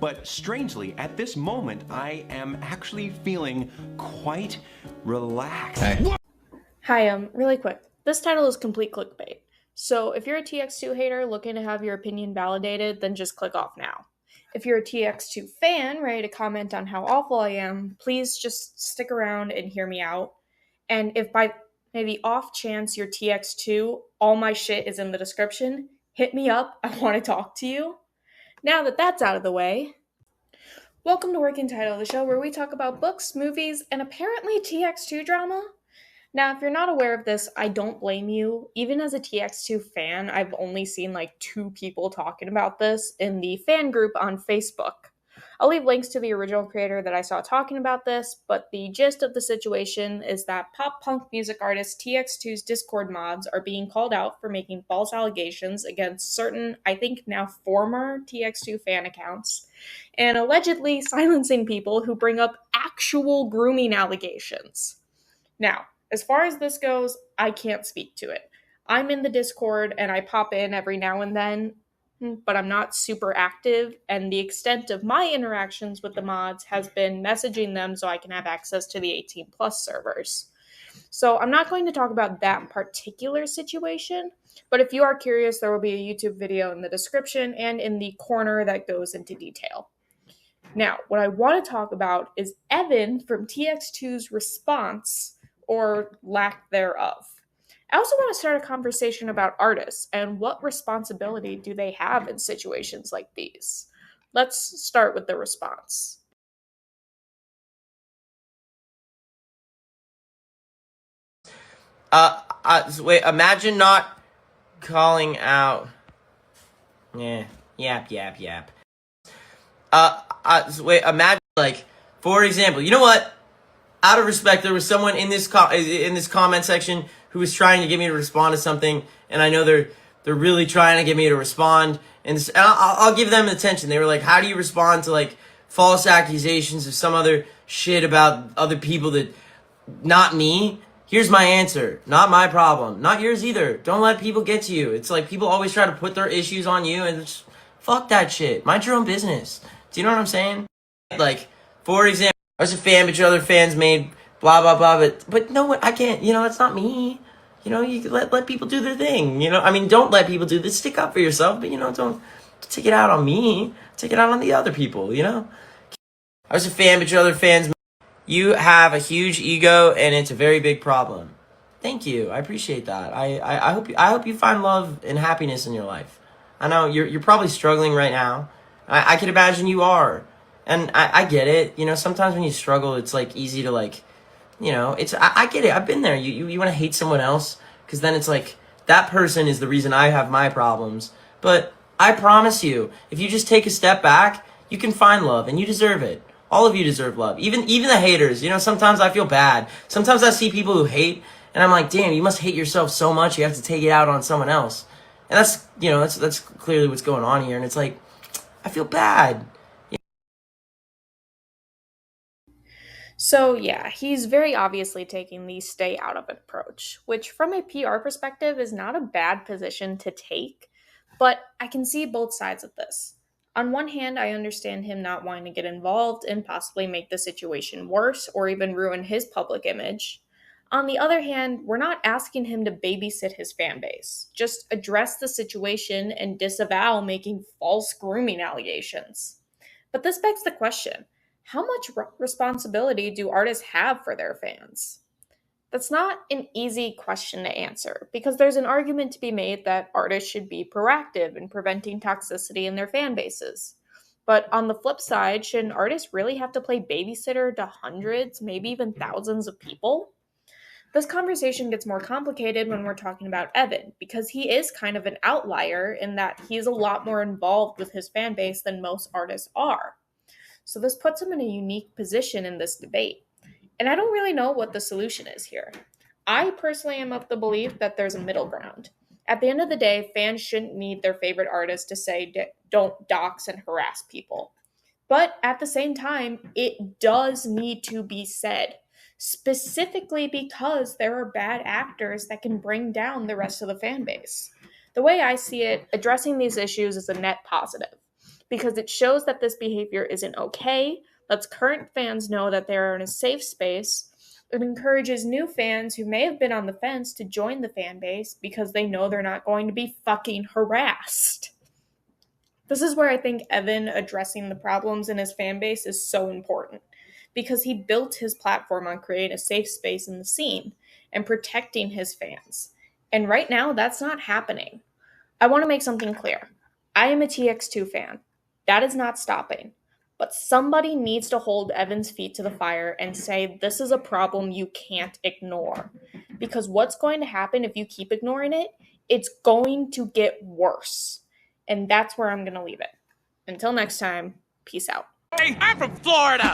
But strangely, at this moment, I am actually feeling quite relaxed. Hey. Hi, really quick. This title is complete clickbait. So if you're a TX2 hater looking to have your opinion validated, then just click off now. If you're a TX2 fan ready to comment on how awful I am, please just stick around and hear me out. And if by maybe off chance you're TX2, all my shit is in the description, hit me up. I want to talk to you. Now that that's out of the way, welcome to Working Title, the show where we talk about books, movies, and apparently TX2 drama. Now, if you're not aware of this, I don't blame you. Even as a TX2 fan, I've only seen like 2 people talking about this in the fan group on Facebook. I'll leave links to the original creator that I saw talking about this, but the gist of the situation is that pop punk music artist TX2's Discord mods are being called out for making false allegations against certain, I think now former TX2 fan accounts, and allegedly silencing people who bring up actual grooming allegations. Now, as far as this goes, I can't speak to it. I'm in the Discord and I pop in every now and then, but I'm not super active, and the extent of my interactions with the mods has been messaging them so I can have access to the 18 plus servers. So I'm not going to talk about that particular situation, but if you are curious, there will be a YouTube video in the description and in the corner that goes into detail. Now, what I want to talk about is Evan from TX2's response, or lack thereof. I also want to start a conversation about artists and what responsibility do they have in situations like these. Let's start with the response. Wait, imagine not calling out. Yap. Wait, imagine, like, for example, you know what? Out of respect, there was someone in this comment section who was trying to get me to respond to something, and I know they're really trying to get me to respond, and I'll give them attention. They were like, "How do you respond to like false accusations of some other shit about other people that not me?" Here's my answer. Not my problem. Not yours either. Don't let people get to you. It's like people always try to put their issues on you, and just fuck that shit. Mind your own business. Do you know what I'm saying? Like, for example, I was a fan, but your other fans made blah, blah, blah, but no, I can't, that's not me. You let people do their thing, I mean, don't let people do this, stick up for yourself, but, don't take it out on me, take it out on the other people, I was a fan, but your other fans, you have a huge ego, and it's a very big problem. Thank you, I appreciate that. I hope you find love and happiness in your life. I know you're probably struggling right now. I can imagine you are. And I get it, sometimes when you struggle, it's like easy to like, I get it. I've been there. You want to hate someone else because then it's like that person is the reason I have my problems. But I promise you, if you just take a step back, you can find love and you deserve it. All of you deserve love. Even the haters, sometimes I feel bad. Sometimes I see people who hate and I'm like, damn, you must hate yourself so much. You have to take it out on someone else. And that's clearly what's going on here. And it's like, I feel bad. So yeah, he's very obviously taking the stay out of it approach, which from a PR perspective is not a bad position to take, but I can see both sides of this. On one hand, I understand him not wanting to get involved and possibly make the situation worse or even ruin his public image. On the other hand, we're not asking him to babysit his fan base. Just address the situation and disavow making false grooming allegations. But this begs the question, how much responsibility do artists have for their fans? That's not an easy question to answer because there's an argument to be made that artists should be proactive in preventing toxicity in their fan bases. But on the flip side, should an artist really have to play babysitter to hundreds, maybe even thousands of people? This conversation gets more complicated when we're talking about Evan because he is kind of an outlier in that he's a lot more involved with his fan base than most artists are. So this puts him in a unique position in this debate. And I don't really know what the solution is here. I personally am of the belief that there's a middle ground. At the end of the day, fans shouldn't need their favorite artist to say don't dox and harass people. But at the same time, it does need to be said, specifically because there are bad actors that can bring down the rest of the fan base. The way I see it, addressing these issues is a net positive. because it shows that this behavior isn't okay, lets current fans know that they are in a safe space. It encourages new fans who may have been on the fence to join the fan base because they know they're not going to be fucking harassed. This is where I think Evan addressing the problems in his fan base is so important, because he built his platform on creating a safe space in the scene and protecting his fans. And right now, that's not happening. I want to make something clear. I am a TX2 fan. That is not stopping. But somebody needs to hold Evan's feet to the fire and say, this is a problem you can't ignore. Because what's going to happen if you keep ignoring it? It's going to get worse. And that's where I'm going to leave it. Until next time, peace out. Hey, I'm from Florida.